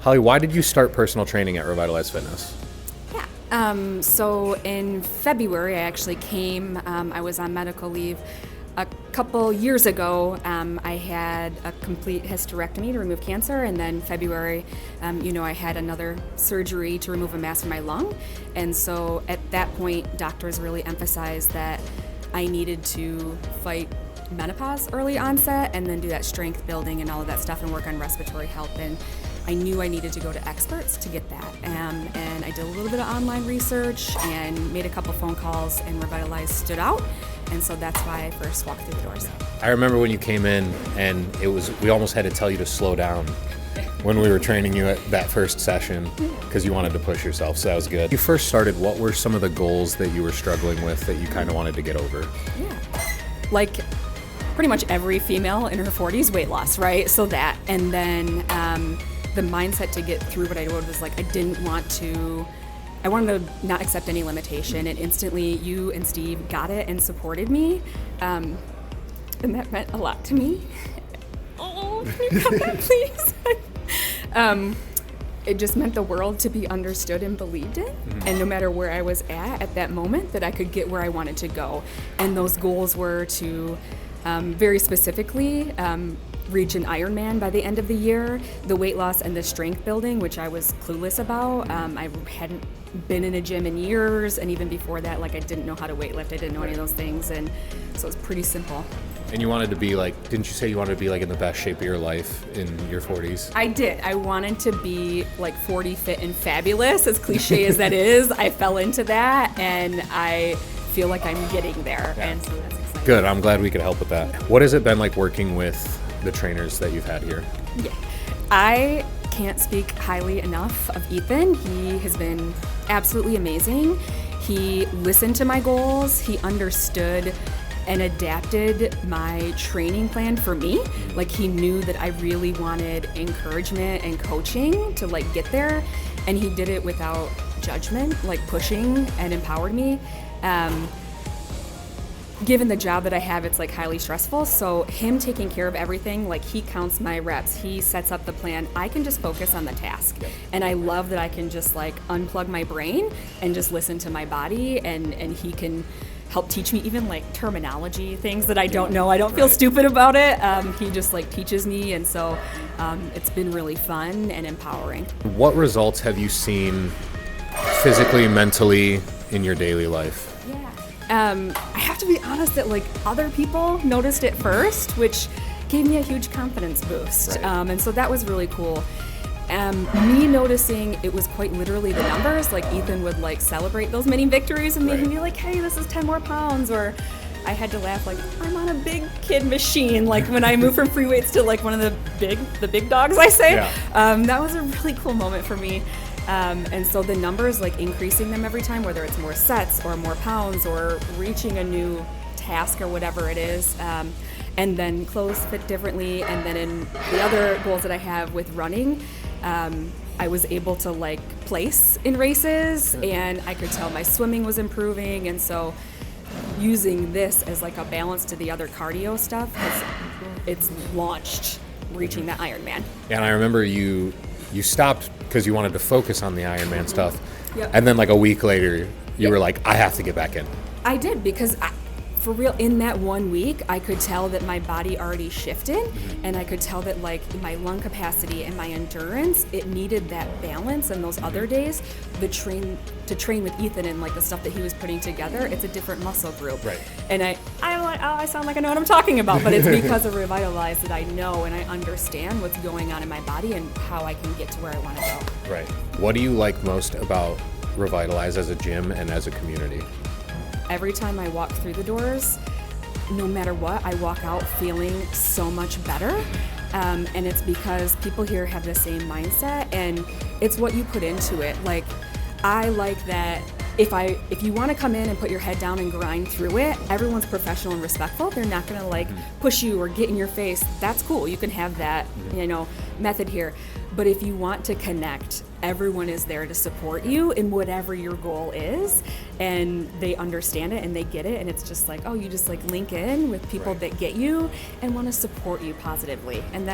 Holly, why did you start personal training at Revitalize Fitness? So in February, I actually came, I was on medical leave. A couple years ago, I had a complete hysterectomy to remove cancer, and then February, I had another surgery to remove a mass in my lung. And so at that point, doctors really emphasized that I needed to fight menopause early onset and then do that strength building and all of that stuff and work on respiratory health. And I knew I needed to go to experts to get that. And I did a little bit of online research and made a couple phone calls, and Revitalize stood out. And so that's why I first walked through the doors. I remember when you came in and we almost had to tell you to slow down when we were training you at that first session because you wanted to push yourself, so that was good. You first started, what were some of the goals that you were struggling with that you kind of wanted to get over? Yeah, like pretty much every female in her 40s, weight loss, right? So that, and then the mindset to get through what I did was like, I wanted to not accept any limitation, and instantly you and Steve got it and supported me, and that meant a lot to me. Oh, can you cut that, please? It just meant the world to be understood and believed in, and no matter where I was at that moment, that I could get where I wanted to go. And those goals were to, very specifically, reach an Ironman by the end of the year, the weight loss and the strength building, which I was clueless about. I hadn't been in a gym in years, and even before that, like, I didn't know how to weight lift. I didn't know any of those things, and so it was pretty simple. And you wanted to be like, didn't you say you wanted to be like in the best shape of your life in your 40s? I did. I wanted to be like 40, fit, and fabulous, as cliche as that is. I fell into that, and I feel like I'm getting there, and so that's exciting. Good, I'm glad we could help with that. What has it been like working with the trainers that you've had here? Yeah, I can't speak highly enough of Ethan. He has been absolutely amazing. He listened to my goals. He understood and adapted my training plan for me. Like, he knew that I really wanted encouragement and coaching to like get there, and he did it without judgment, like pushing, and empowered me. Given the job that I have, it's like highly stressful. So him taking care of everything, like he counts my reps, he sets up the plan. I can just focus on the task. Yep. And I love that I can just like unplug my brain and just listen to my body, and he can help teach me even like terminology, things that I don't know. I don't feel stupid about it. He just like teaches me, and so it's been really fun and empowering. What results have you seen physically, mentally in your daily life? I have to be honest that like other people noticed it first, which gave me a huge confidence boost. And so that was really cool. Me noticing it was quite literally the numbers, like Ethan would like celebrate those mini victories and maybe be like, hey, this is 10 more pounds, or I had to laugh like, I'm on a big kid machine, like when I moved from free weights to like one of the big dogs, I say. That was a really cool moment for me. And so the numbers, like increasing them every time, whether it's more sets or more pounds or reaching a new task or whatever it is, and then clothes fit differently. And then in the other goals that I have with running, I was able to like place in races, and I could tell my swimming was improving. And so using this as like a balance to the other cardio stuff, it's launched reaching that Ironman. And I remember you stopped because you wanted to focus on the Ironman stuff. Yep. And then like a week later, you were like, I have to get back in. I did, because for real, in that 1 week, I could tell that my body already shifted, and I could tell that like my lung capacity and my endurance, it needed that balance. And those other days, to train with Ethan and like the stuff that he was putting together, it's a different muscle group. Right. And I'm like, oh, I sound like I know what I'm talking about, but it's because of Revitalize that I know and I understand what's going on in my body and how I can get to where I want to go. Right. What do you like most about Revitalize as a gym and as a community? Every time I walk through the doors, no matter what, I walk out feeling so much better. And it's because people here have the same mindset, and it's what you put into it. Like, I like that if you want to come in and put your head down and grind through it, everyone's professional and respectful. They're not going to like push you or get in your face. That's cool. You can have that, method here. But if you want to connect, everyone is there to support you in whatever your goal is, and they understand it and they get it, and it's just like, oh, you just like link in with people that get you and want to support you positively, and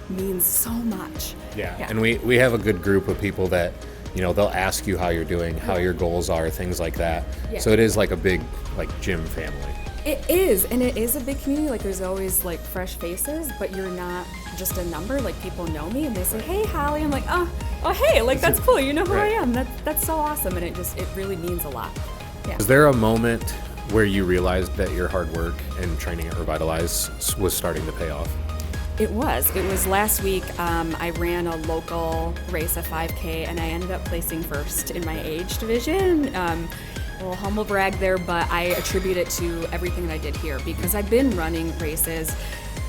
means so much. Yeah. And we have a good group of people that, you know, they'll ask you how you're doing, how your goals are, things like that. Yeah. So it is like a big like gym family. It is, and it is a big community. Like there's always like fresh faces, but you're not just a number. Like people know me and they say, "Hey, Holly." I'm like, "Oh, hey, like that's cool. You know who Right. I am." That's so awesome, and it really means a lot. Yeah. Is there a moment where you realized that your hard work and training at Revitalize was starting to pay off? It was. It was last week. I ran a local race, a 5K, and I ended up placing first in my age division. A little humble brag there, but I attribute it to everything that I did here because I've been running races.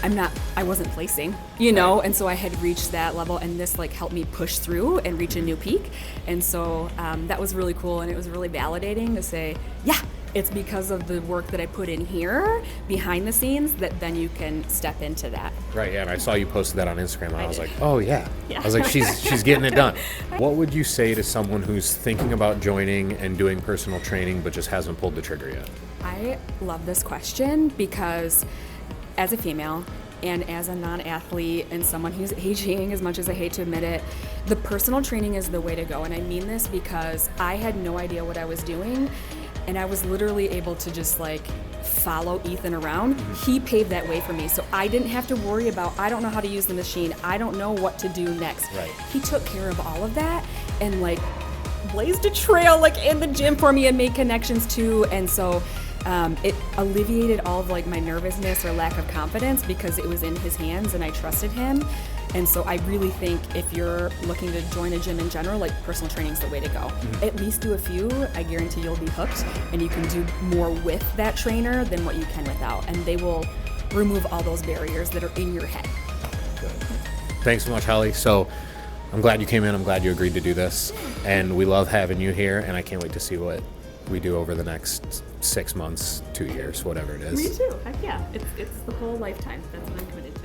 I wasn't placing, you know, and so I had reached that level, and this like helped me push through and reach a new peak. And so that was really cool, and it was really validating to say, yeah, it's because of the work that I put in here behind the scenes that then you can step into that. Right, yeah, and I saw you posted that on Instagram, and I was did. like, oh yeah. Yeah. I was like, she's getting it done. What would you say to someone who's thinking about joining and doing personal training but just hasn't pulled the trigger yet? I love this question because as a female and as a non-athlete and someone who's aging, as much as I hate to admit it, the personal training is the way to go. And I mean this because I had no idea what I was doing, and I was literally able to just like follow Ethan around. He paved that way for me, so I didn't have to worry about, I don't know how to use the machine, I don't know what to do next. Right. He took care of all of that and like blazed a trail like in the gym for me and made connections too. And so it alleviated all of like my nervousness or lack of confidence because it was in his hands and I trusted him. And so I really think if you're looking to join a gym in general, like personal training is the way to go. At least do a few. I guarantee you'll be hooked, and you can do more with that trainer than what you can without. And they will remove all those barriers that are in your head. Good. Thanks so much, Holly. So I'm glad you came in. I'm glad you agreed to do this. And we love having you here, and I can't wait to see what we do over the next 6 months, 2 years, whatever it is. Me too. Heck yeah. It's the whole lifetime. That's what I'm committed to.